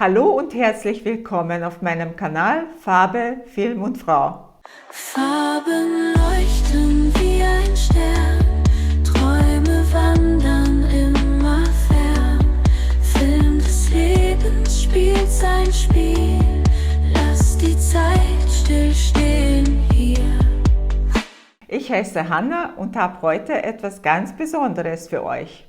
Hallo und herzlich willkommen auf meinem Kanal Farbe, Film und Frau. Farben leuchten wie ein Stern, Träume wandern immer fern. Film des Lebens spielt sein Spiel, lass die Zeit stillstehen hier. Ich heiße Hanna und habe heute etwas ganz Besonderes für euch.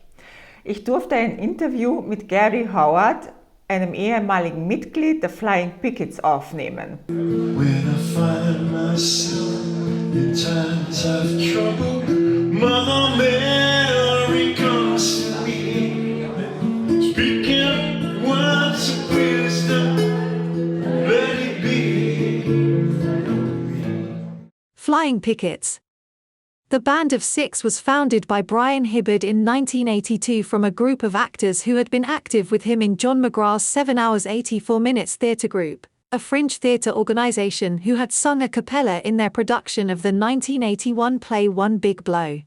Ich durfte ein Interview mit Gary Howard, einem ehemaligen Mitglied der Flying Pickets, aufnehmen. When I find myself in times of trouble, Mother Mary comes to me, speaking words of wisdom, let it be. Flying Pickets. The band of six was founded by Brian Hibbard in 1982 from a group of actors who had been active with him in John McGrath's 7 hours 84 minutes theatre group, a fringe theatre organisation who had sung a cappella in their production of the 1981 play One Big Blow.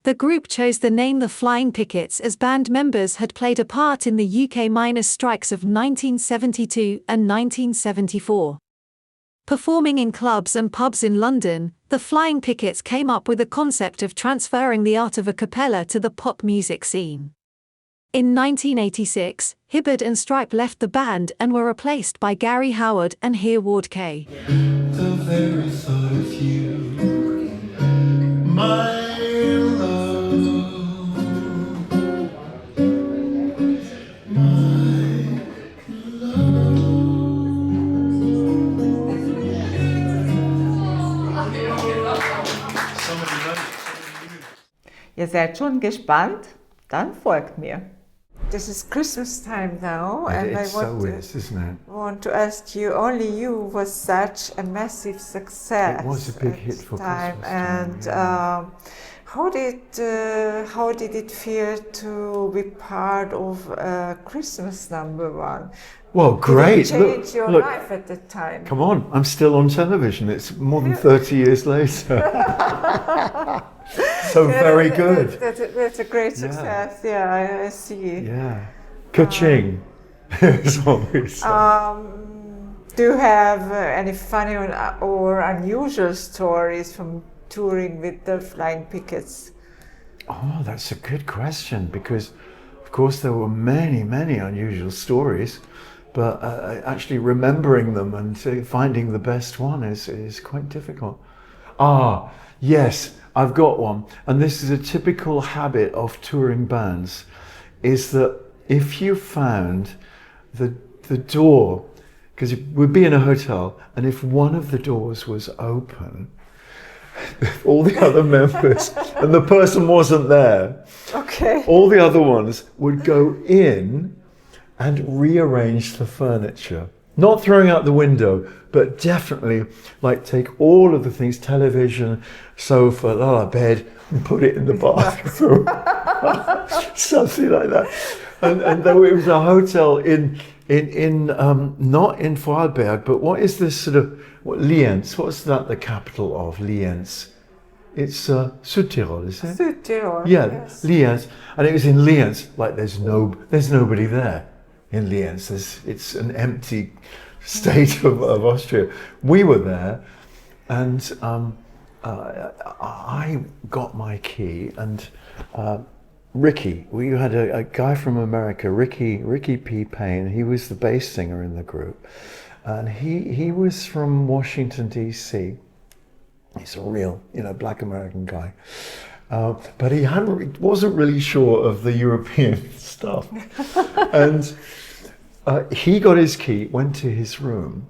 The group chose the name The Flying Pickets as band members had played a part in the UK miners' strikes of 1972 and 1974. Performing in clubs and pubs in London, the Flying Pickets came up with the concept of transferring the art of a cappella to the pop music scene. In 1986, Hibbard and Stripe left the band and were replaced by Gary Howard and Hereward Kay. The very thought of you, my love, my Ihr seid schon gespannt? Dann folgt mir. This is Christmas time now, and It I so is, isn't it? want to ask you. Only You was such a massive success. It was a big at hit for time, Christmas time, and yeah. how did it feel to be part of Christmas #1? Well, great. Did it change your look, life at the time? come on, I'm still on television. It's more than 30 years later. So very good. That's a great success. Yeah, I see. Yeah. Ka-ching. It's always Do you have any funny or unusual stories from touring with the Flying Pickets? Oh, that's a good question, because of course there were many, many unusual stories, but actually remembering them and finding the best one is quite difficult. Ah, yes, I've got one. And this is a typical habit of touring bands, is that if you found the door, because we'd be in a hotel, and if one of the doors was open, all the other members, and the person wasn't there, Okay. all the other ones would go in and rearrange the furniture. Not throwing out the window, but definitely like take all of the things, television, sofa, bed, and put it in the bathroom. Something like that. And though it was a hotel in not in Vorarlberg, but what is this sort of, Lienz, what's that the capital of, Lienz? It's Südtirol, is it? Südtirol. Yeah, Yes. Lienz. And it was in Lienz, like there's nobody there in Lienz. It's an empty state of Austria. We were there, and I got my key, and Ricky, we had a guy from America, Ricky P. Payne. He was the bass singer in the group, and he was from Washington D.C. He's a real, black American guy, but he wasn't really sure of the European stuff, and he got his key, went to his room,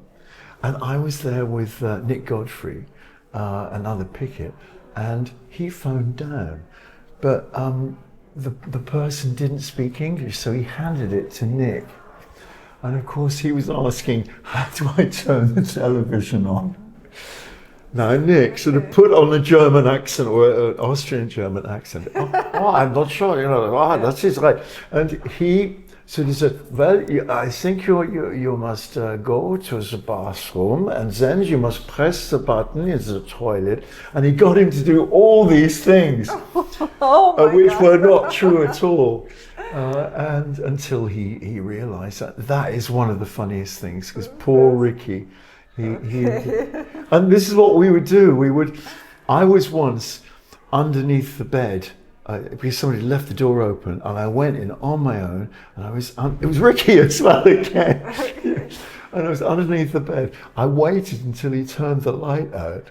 and I was there with Nick Godfrey, another picket, and he phoned down, but the person didn't speak English, so he handed it to Nick. And of course he was asking, how do I turn the television on? Now Nick sort of put on a German accent, or an Austrian German accent. Oh, I'm not sure, that is right. And he So he said, well, I think you must go to the bathroom and then you must press the button in the toilet. And he got him to do all these things, which were not true at all. And until he realized that is one of the funniest things, because poor Ricky, and this is what we would do. I was once underneath the bed, because somebody left the door open, and I went in on my own, and it was Ricky as well again. And I was underneath the bed. I waited until he turned the light out,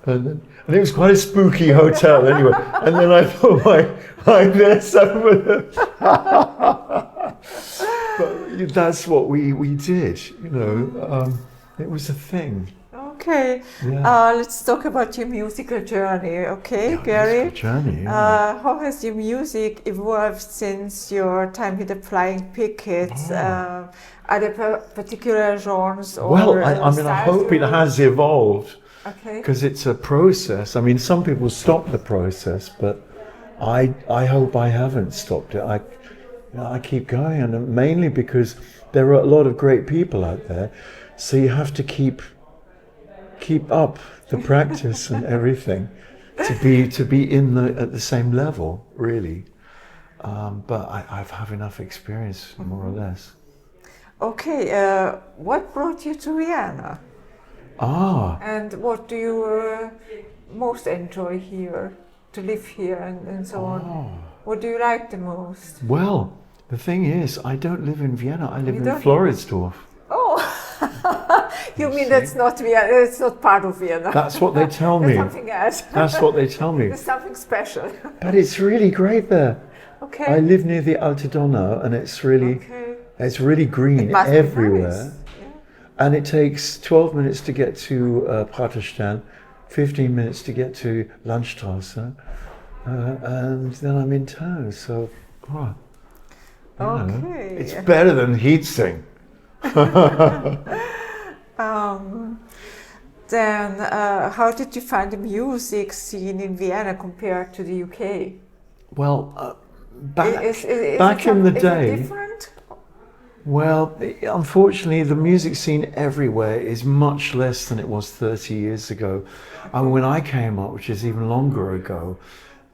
and it was quite a spooky hotel anyway. And then I put my nest over them. But that's what we did, you know. It was a thing. Okay, Yeah. let's talk about your musical journey, okay, Yeah, Gary? musical journey, yeah. How has your music evolved since your time with the Flying Pickets? Are there particular genres or Well, I mean, I styles hope it has evolved, Okay. because it's a process. I mean, some people stop the process, but I hope I haven't stopped it. I keep going, and mainly because there are a lot of great people out there, so you have to keep up the practice and everything to be at the same level, really. But I've have enough experience, more or less. Okay, what brought you to Vienna? And what do you most enjoy here, to live here and so on? What do you like the most? Well, the thing is, I don't live in Vienna, I live You in don't? Floridsdorf. Oh, you mean that's not Vienna, it's not part of Vienna. That's what they tell me. That's something else. That's what they tell me. It's something special. But it's really great there. Okay. I live near the Alte Donau, and it's really green It must be everywhere. nice. Yeah. And it takes 12 minutes to get to Praterstern, 15 minutes to get to Landstraße, and then I'm in town. So, Okay. it's better than Heatsing. Then, how did you find the music scene in Vienna compared to the UK? Well, back Is in the it day, different? well, unfortunately, the music scene everywhere is much less than it was 30 years ago. And when I came up, which is even longer ago,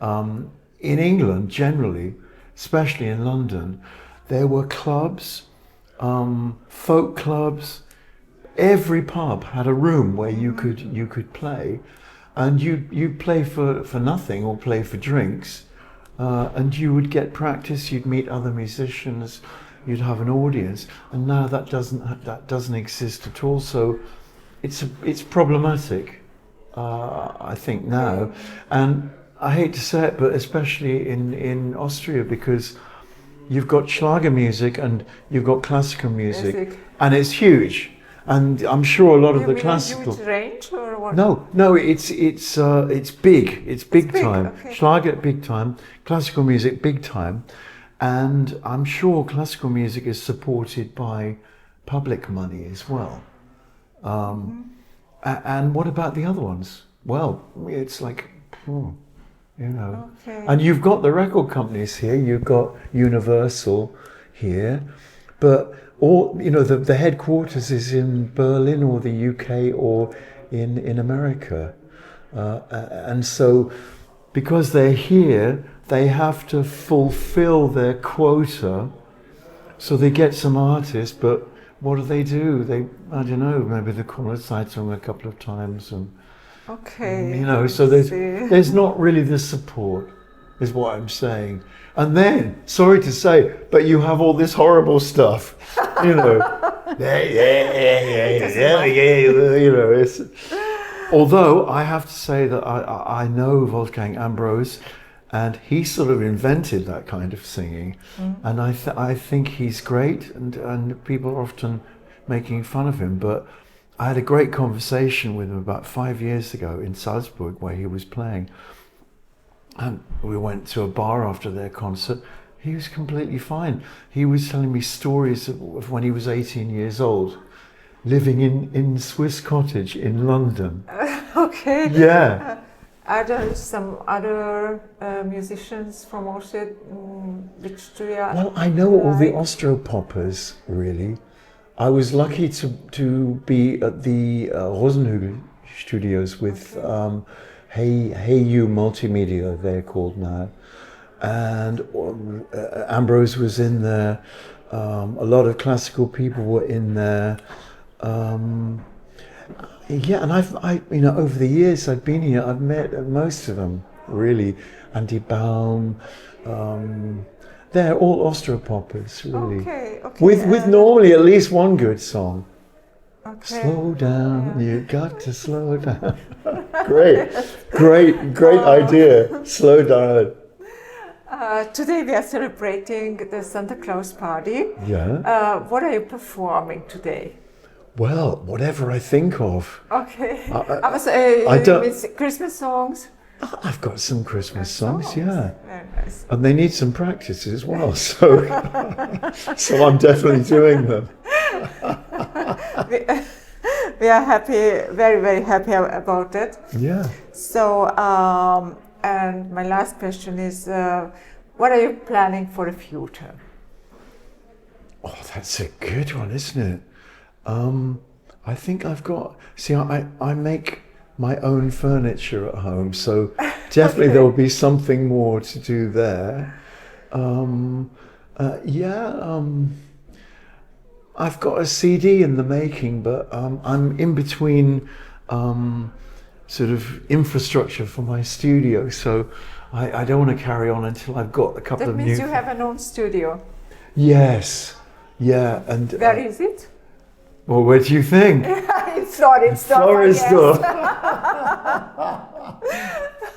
in England generally, especially in London, there were clubs, folk clubs. Every pub had a room where you could play, and you'd play for nothing or play for drinks, and you would get practice. You'd meet other musicians, you'd have an audience, and now that doesn't exist at all. So it's problematic, I think now, and I hate to say it, but especially in Austria, because you've got Schlager music and you've got classical music, and it's huge. And I'm sure a lot of the classical. A huge range or what? No, it's big. It's big time. Okay. Schlager big time, classical music big time, and I'm sure classical music is supported by public money as well. And what about the other ones? Well, it's like, you know. Okay. And you've got the record companies here. You've got Universal here, but all the headquarters is in Berlin or the UK or in America, and so because they're here, they have to fulfill their quota. So they get some artists, but what do? I don't know. Maybe they call it Zeitung a couple of times, and so there's not really the support, is what I'm saying. And then, sorry to say, but you have all this horrible stuff, Although I have to say that I know Wolfgang Ambros, and he sort of invented that kind of singing, and I think he's great, and people are often making fun of him. But I had a great conversation with him about 5 years ago in Salzburg, where he was playing. And we went to a bar after their concert. He was completely fine. He was telling me stories of when he was 18 years old, living in Swiss Cottage in London. Okay. Yeah. Are there some other musicians from Austria which do you Well, I know all the like? Austro-poppers, really. I was lucky to be at the Rosenhügel studios with Hey You Multimedia, they're called now. And Ambrose was in there. A lot of classical people were in there. Yeah, and over the years I've been here, I've met most of them, really. Andy Baum, they're all Austro-poppers, really. Okay. With normally at least one good song. Okay. Slow down, you got to slow down. Great idea. Slow down. Today we are celebrating the Santa Claus party. Yeah. What are you performing today? Well, whatever I think of. Okay. I don't- Means Christmas songs? I've got some Christmas songs, yeah. Very nice. And they need some practice as well, so so I'm definitely doing them. We are happy, very happy about it. Yeah. So, and my last question is, what are you planning for the future? Oh, that's a good one, isn't it? I think I've got. See, I make my own furniture at home, so definitely Okay. there will be something more to do there. I've got a CD in the making, but I'm in between sort of infrastructure for my studio, so I don't want to carry on until I've got a couple That of means new. you have an own studio. Yes, yeah, and Where is it? well, where do you think? In Florida. Florida.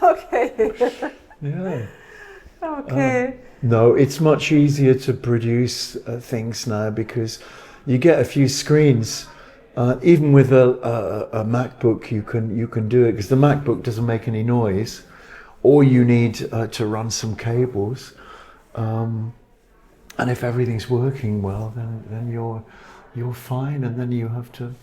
Okay. Yeah. Okay. No, it's much easier to produce things now because you get a few screens. Even with a MacBook, you can do it because the MacBook doesn't make any noise. Or you need to run some cables, and if everything's working well, then you're fine, and then you have to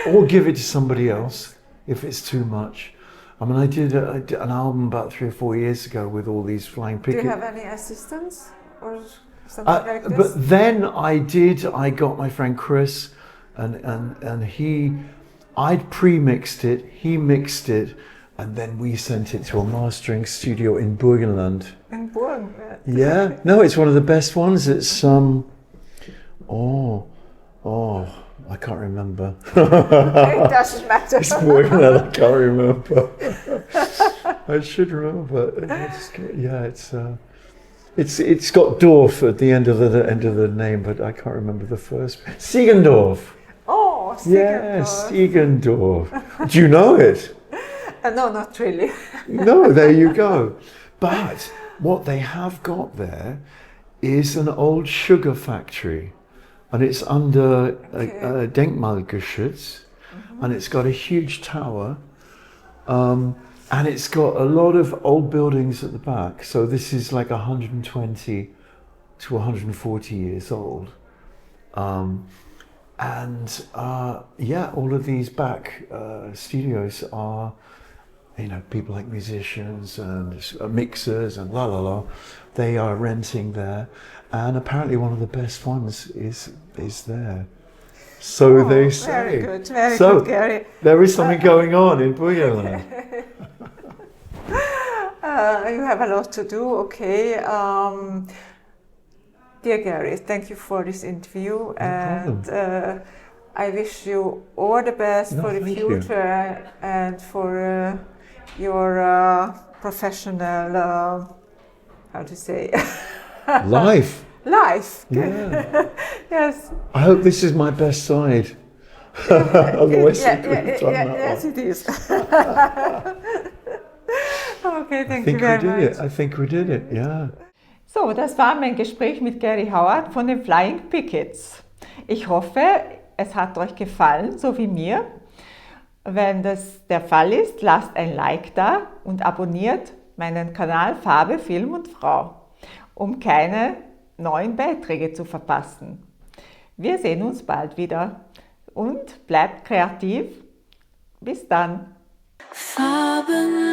or give it to somebody else if it's too much. I mean, I did an album about 3 or 4 years ago with all these flying Do pickets. you have any assistants or something like this? But then I got my friend Chris, and I'd pre-mixed it, he mixed it, and then we sent it to a mastering studio in Burgenland. In Burgen. Yeah, no, it's one of the best ones. It's I can't remember. It doesn't matter. It's Burgenland, I can't remember. I should remember. It's got Dorf at the end of the name, but I can't remember the first. Siegendorf. Oh, Yes, Siegendorf. Siegendorf. Do you know it? No, not really. No, there you go. But what they have got there is an old sugar factory, and it's under Denkmalgeschütz, and it's got a huge tower, and it's got a lot of old buildings at the back. So this is like 120 to 140 years old. All of these back studios are, people like musicians and mixers and they are renting there, and apparently one of the best ones is there. So they say. Very good, very good, Gary. There is something going on in Burgenland. You have a lot to do, okay. Dear Gary, thank you for this interview, and I wish you all the best for the future and for your professional, how to say? Life. Life. Yeah. Yes. I hope this is my best side. Otherwise, you couldn't have done that yes, one. it is. Okay, thank you I very think we did much. it. I think we did it, yeah. So, das war mein Gespräch mit Gary Howard von den Flying Pickets. Ich hoffe, es hat euch gefallen, so wie mir. Wenn das der Fall ist, lasst ein Like da und abonniert meinen Kanal Farbe, Film und Frau, um keine neuen Beiträge zu verpassen. Wir sehen uns bald wieder und bleibt kreativ. Bis dann. Farben